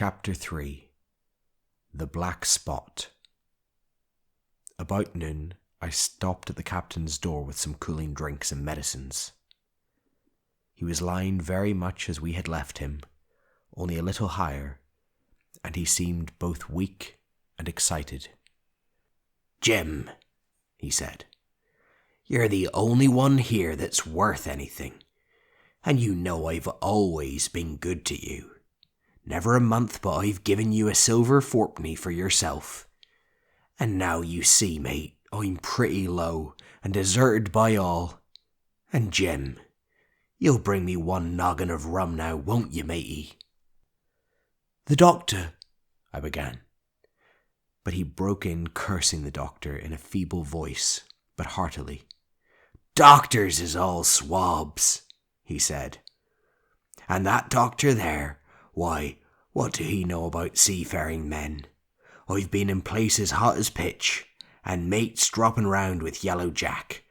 Chapter 3. The Black Spot. About noon, I stopped at the captain's door with some cooling drinks and medicines. He was lying very much as we had left him, only a little higher, and he seemed both weak and excited. "Jim," he said, "you're the only one here that's worth anything, and you know I've always been good to you. Never a month but I've given you a silver fourpenny for yourself. And now you see, mate, I'm pretty low and deserted by all. And Jim, you'll bring me one noggin of rum now, won't you, matey?" "The doctor," I began. But he broke in, cursing the doctor in a feeble voice, but heartily. "Doctors is all swabs," he said. "And that doctor there, why, what do he know about seafaring men? I've been in places hot as pitch, and mates dropping round with Yellow Jack,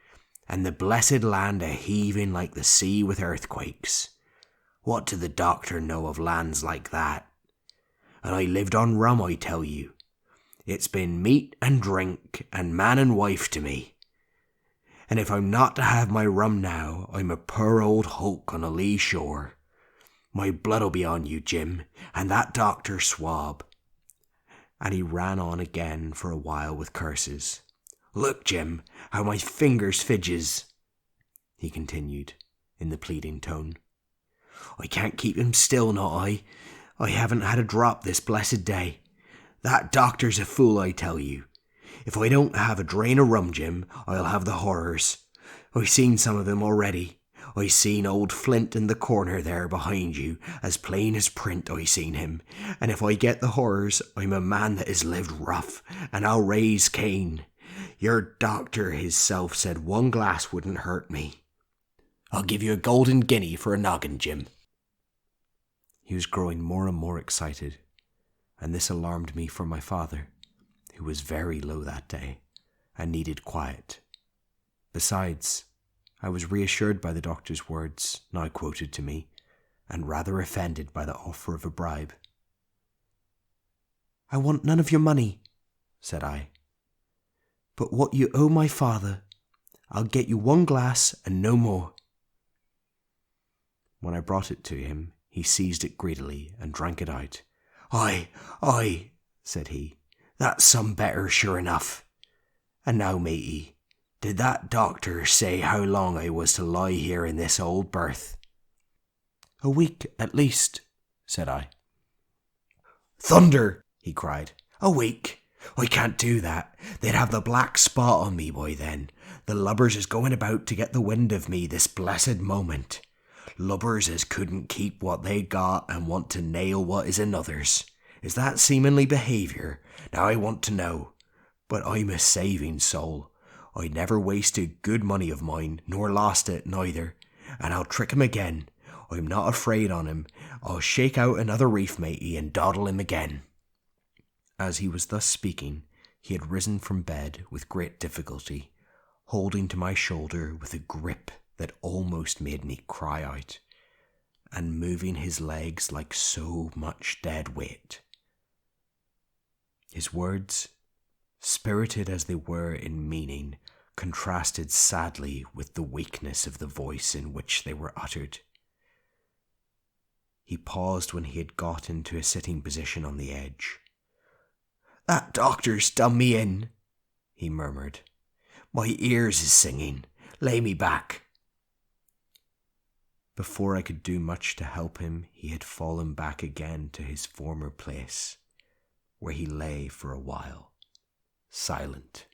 and the blessed land a-heaving like the sea with earthquakes. What do the doctor know of lands like that? And I lived on rum, I tell you. It's been meat and drink and man and wife to me. And if I'm not to have my rum now, I'm a poor old hulk on a lee shore. My blood'll be on you, Jim, and that doctor swab." And he ran on again for a while with curses. "Look, Jim, how my fingers fidges," he continued, in the pleading tone. "I can't keep him still, not I. I haven't had a drop this blessed day. That doctor's a fool, I tell you. If I don't have a drain of rum, Jim, I'll have the horrors. I've seen some of them already. I seen old Flint in the corner there behind you, as plain as print I seen him, and if I get the horrors, I'm a man that has lived rough, and I'll raise Cain. Your doctor hisself said one glass wouldn't hurt me. I'll give you a golden guinea for a noggin, Jim." He was growing more and more excited, and this alarmed me for my father, who was very low that day, and needed quiet. Besides, I was reassured by the doctor's words, now quoted to me, and rather offended by the offer of a bribe. "I want none of your money," said I. "But what you owe my father, I'll get you one glass and no more." When I brought it to him, he seized it greedily and drank it out. Aye, said he, "that's some better, sure enough. And now, matey, did that doctor say how long I was to lie here in this old berth?" "A week, at least," said I. "Thunder!" he cried. "A week? I can't do that. They'd have the black spot on me by then. The lubbers is going about to get the wind of me this blessed moment. Lubbers as couldn't keep what they got and want to nail what is another's. Is that seemingly behaviour? Now I want to know. But I'm a saving soul. I never wasted good money of mine, nor lost it neither, and I'll trick him again. I'm not afraid on him. I'll shake out another reef, matey, and dawdle him again." As he was thus speaking, he had risen from bed with great difficulty, holding to my shoulder with a grip that almost made me cry out, and moving his legs like so much dead weight. His words, spirited as they were in meaning, contrasted sadly with the weakness of the voice in which they were uttered. He paused when he had got into a sitting position on the edge. "That doctor's done me in," he murmured. "My ears is singing. Lay me back." Before I could do much to help him, he had fallen back again to his former place, where he lay for a while, silent.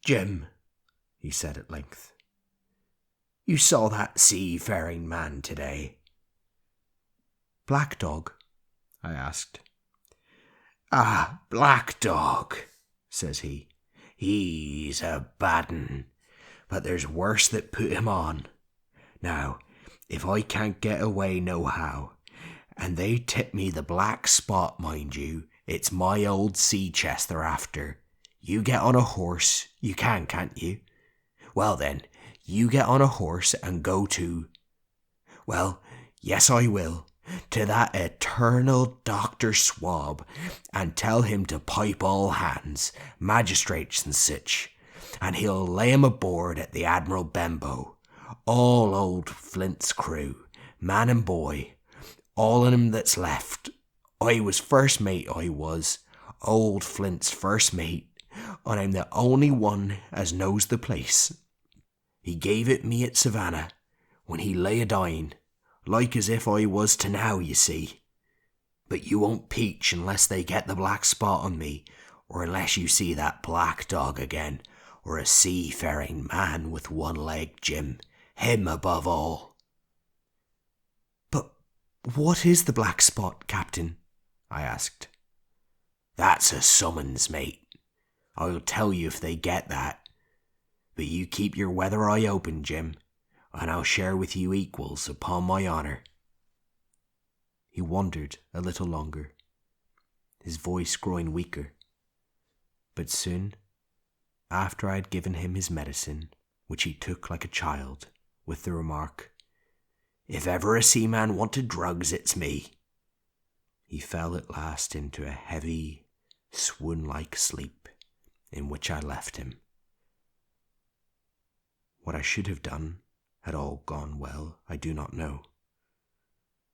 "Jim," he said at length, "you saw that seafaring man today?" "Black Dog?" I asked. "Ah, Black Dog," says he. "He's a bad 'un, but there's worse that put him on. Now, if I can't get away nohow, and they tip me the black spot, mind you, it's my old sea chest they're after. You get on a horse, you can't you? Well then, you get on a horse and go to... Well, Yes, I will. To that eternal Dr. Swab, and tell him to pipe all hands, magistrates and sich, and he'll lay 'em aboard at the Admiral Benbow. All old Flint's crew, man and boy, all on 'em that's left. I was first mate, I was, old Flint's first mate, and I'm the only one as knows the place. He gave it me at Savannah, when he lay a-dying, like as if I was to now, you see. But you won't peach unless they get the black spot on me, or unless you see that black dog again, or a seafaring man with one leg, Jim, him above all. But what is the black spot, Captain? I asked. That's a summons, mate. I'll tell you if they get that. But you keep your weather eye open, Jim, and I'll share with you equals, upon my honour. He wondered a little longer, his voice growing weaker. But soon, after I had given him his medicine, which he took like a child, with the remark, "If ever a seaman wanted drugs, it's me," he fell at last into a heavy, swoon-like sleep, in which I left him. What I should have done, had all gone well, I do not know.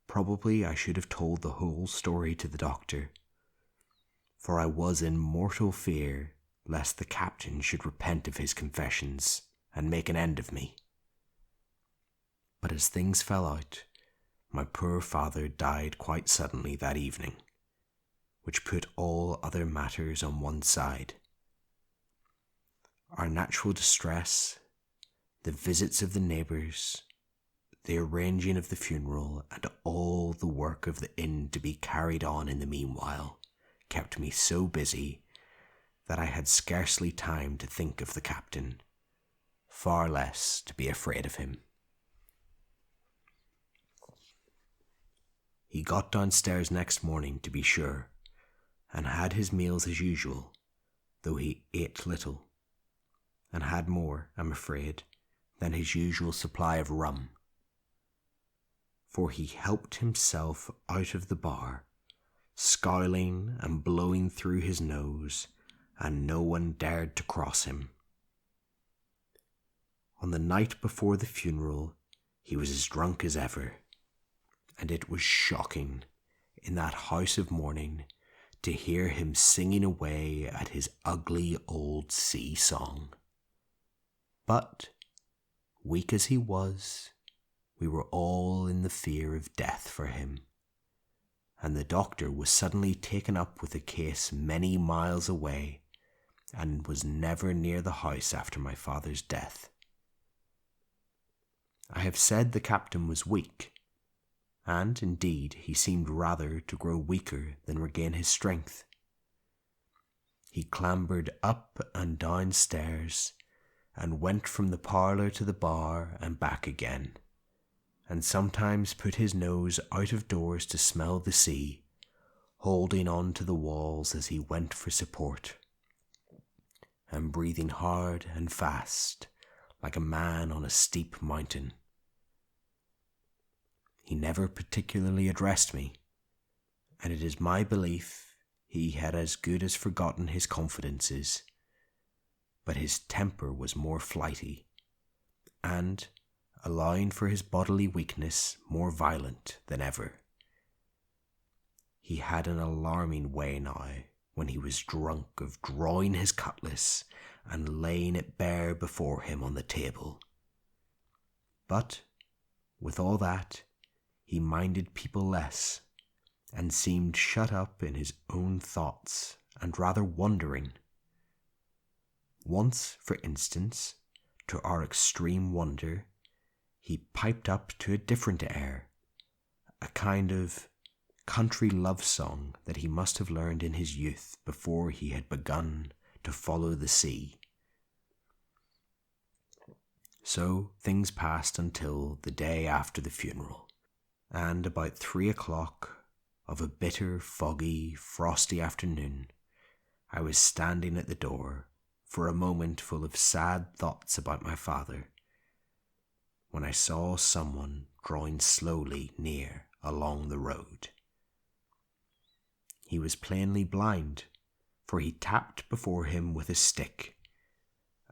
Probably I should have told the whole story to the doctor, for I was in mortal fear lest the captain should repent of his confessions and make an end of me. But as things fell out, my poor father died quite suddenly that evening, which put all other matters on one side. Our natural distress, the visits of the neighbours, the arranging of the funeral, and all the work of the inn to be carried on in the meanwhile, kept me so busy that I had scarcely time to think of the captain, far less to be afraid of him. He got downstairs next morning, to be sure, and had his meals as usual, though he ate little, and had more, I'm afraid, than his usual supply of rum. For he helped himself out of the bar, scowling and blowing through his nose, and no one dared to cross him. On the night before the funeral, he was as drunk as ever, and it was shocking, in that house of mourning, to hear him singing away at his ugly old sea song. But, weak as he was, we were all in the fear of death for him, and the doctor was suddenly taken up with a case many miles away, and was never near the house after my father's death. I have said the captain was weak, and indeed he seemed rather to grow weaker than regain his strength. He clambered up and down stairs, and went from the parlour to the bar and back again, and sometimes put his nose out of doors to smell the sea, holding on to the walls as he went for support, and breathing hard and fast, like a man on a steep mountain. He never particularly addressed me, and it is my belief he had as good as forgotten his confidences, but his temper was more flighty, and, allowing for his bodily weakness, more violent than ever. He had an alarming way now, when he was drunk, of drawing his cutlass and laying it bare before him on the table. But, with all that, he minded people less, and seemed shut up in his own thoughts, and rather wondering. Once, for instance, to our extreme wonder, he piped up to a different air, a kind of country love song that he must have learned in his youth before he had begun to follow the sea. So things passed until the day after the funeral, and about 3 o'clock of a bitter, foggy, frosty afternoon, I was standing at the door, for a moment full of sad thoughts about my father, when I saw someone drawing slowly near along the road. He was plainly blind, for he tapped before him with a stick,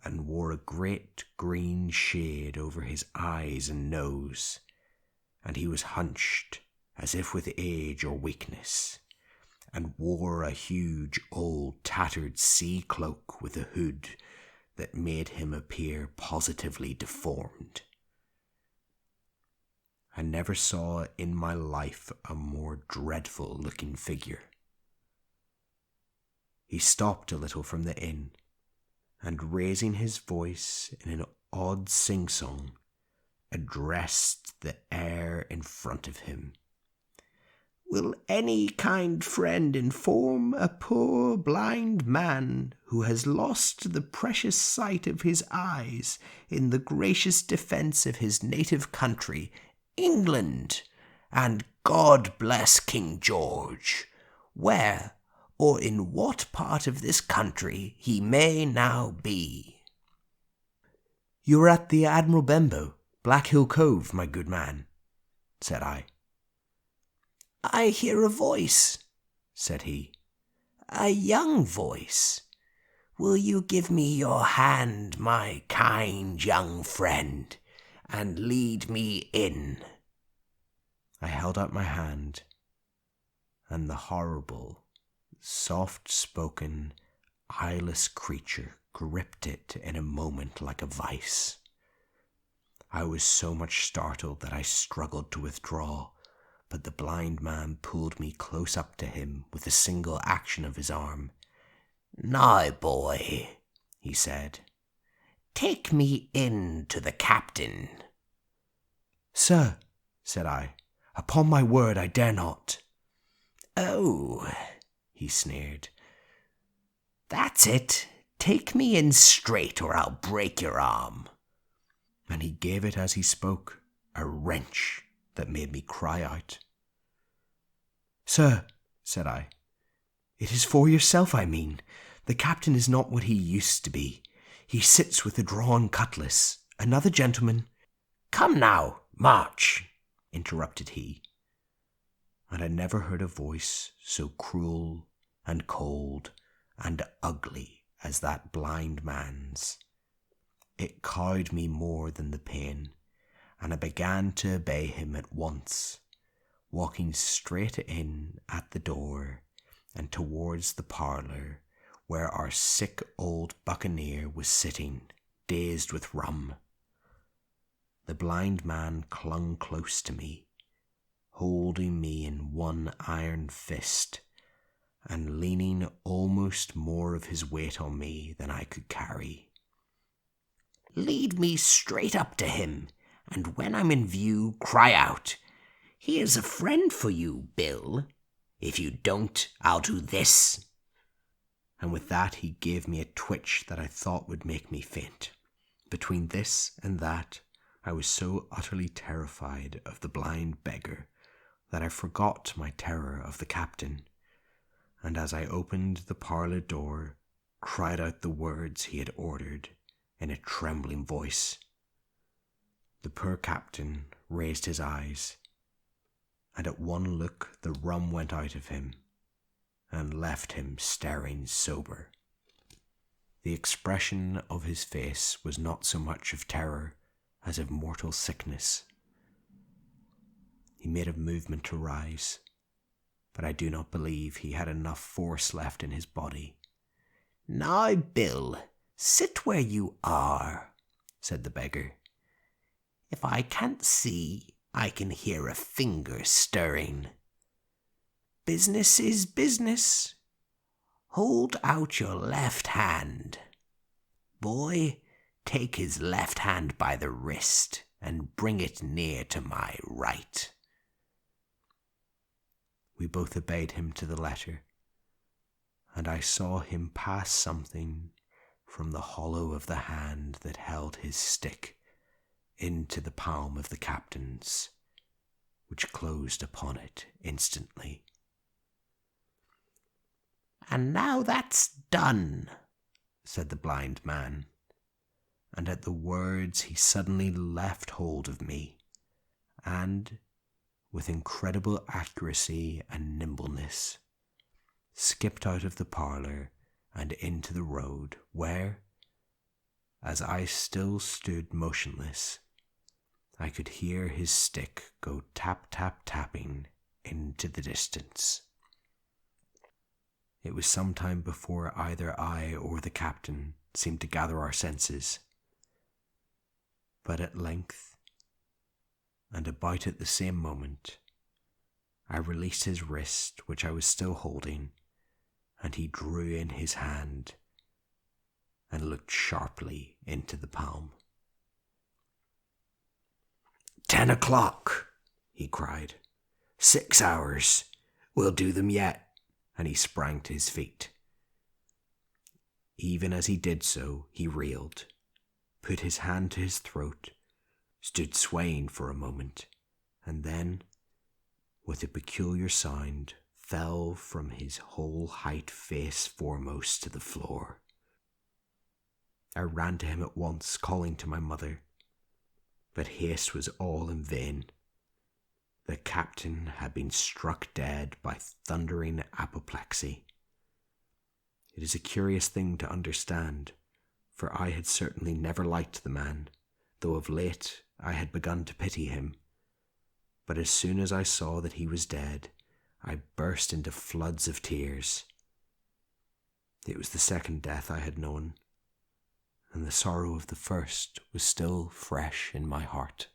and wore a great green shade over his eyes and nose, and he was hunched as if with age or weakness, and wore a huge old tattered sea cloak with a hood that made him appear positively deformed. I never saw in my life a more dreadful looking figure. He stopped a little from the inn, and raising his voice in an odd sing-song, addressed the air in front of him. "Will any kind friend inform a poor blind man who has lost the precious sight of his eyes in the gracious defence of his native country, England, and God bless King George, where or in what part of this country he may now be?" "You are at the Admiral Benbow, Black Hill Cove, my good man," said I. "I hear a voice," said he, "a young voice. Will you give me your hand, my kind young friend, and lead me in?" I held out my hand, and the horrible, soft-spoken, eyeless creature gripped it in a moment like a vice. I was so much startled that I struggled to withdraw, but the blind man pulled me close up to him with a single action of his arm. "Now, boy," he said, "take me in to the captain." "Sir," said I, "upon my word I dare not." "Oh," he sneered, "that's it. Take me in straight or I'll break your arm." And he gave it as he spoke a wrench that made me cry out. "Sir," said I, "it is for yourself I mean. The captain is not what he used to be. He sits with a drawn cutlass. Another gentleman—" "Come now, march," interrupted he. And I never heard a voice so cruel and cold and ugly as that blind man's. It cowed me more than the pain, and I began to obey him at once, walking straight in at the door and towards the parlour where our sick old buccaneer was sitting, dazed with rum. The blind man clung close to me, holding me in one iron fist, and leaning almost more of his weight on me than I could carry. "Lead me straight up to him, and when I'm in view, cry out, 'Here's a friend for you, Bill. If you don't, I'll do this.'" And with that he gave me a twitch that I thought would make me faint. Between this and that, I was so utterly terrified of the blind beggar that I forgot my terror of the captain, and as I opened the parlour door, cried out the words he had ordered in a trembling voice. The poor captain raised his eyes, and at one look the rum went out of him and left him staring sober. The expression of his face was not so much of terror as of mortal sickness. He made a movement to rise, but I do not believe he had enough force left in his body. "Now, Bill, sit where you are," said the beggar. "If I can't see, I can hear a finger stirring. Business is business. Hold out your left hand. Boy, take his left hand by the wrist and bring it near to my right." We both obeyed him to the letter, and I saw him pass something from the hollow of the hand that held his stick into the palm of the captain's, which closed upon it instantly. "And now that's done," said the blind man, and at the words he suddenly left hold of me and, with incredible accuracy and nimbleness, skipped out of the parlour and into the road, where, as I still stood motionless, I could hear his stick go tap, tap, tapping into the distance. It was some time before either I or the captain seemed to gather our senses, but at length, and about at the same moment, I released his wrist, which I was still holding, and he drew in his hand and looked sharply into the palm. 10 o'clock, he cried. 6 hours. We'll do them yet. And he sprang to his feet. Even as he did so, he reeled, put his hand to his throat, stood swaying for a moment, and then, with a peculiar sound, fell from his whole height face foremost to the floor. I ran to him at once, calling to my mother, but haste was all in vain. The captain had been struck dead by thundering apoplexy. It is a curious thing to understand, for I had certainly never liked the man, though of late I had begun to pity him. But as soon as I saw that he was dead, I burst into floods of tears. It was the second death I had known, and the sorrow of the first was still fresh in my heart.